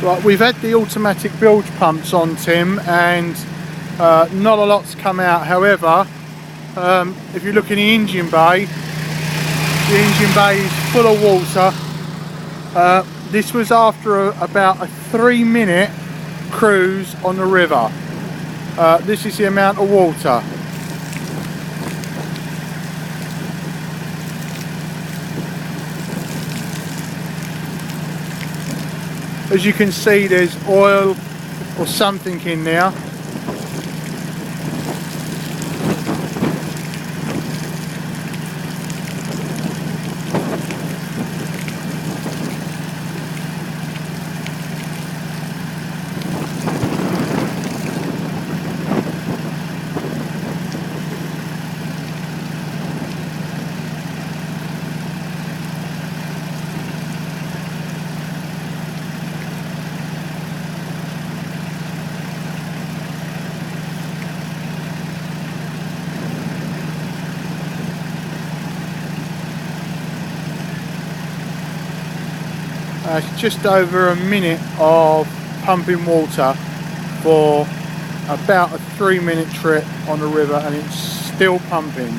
Right, we've had the automatic bilge pumps on, Tim, and not a lot's come out. However, if you look in the engine bay is full of water. This was after about a 3-minute cruise on the river. This is the amount of water. As you can see, there's oil or something in there. It's just over a minute of pumping water for about a 3-minute trip on the river, and it's still pumping.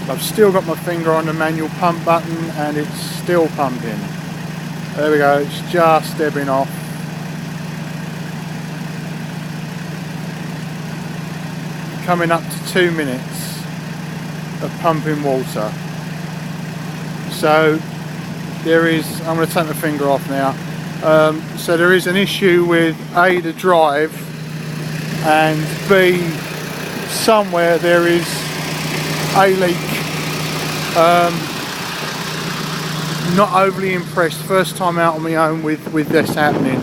I've still got my finger on the manual pump button and it's still pumping. There we go, it's just ebbing off. Coming up to 2 minutes of pumping water. So there is, I'm going to take my finger off now. So there is an issue with A, the drive, and B, somewhere there is a leak. Not overly impressed, first time out on my own with this happening.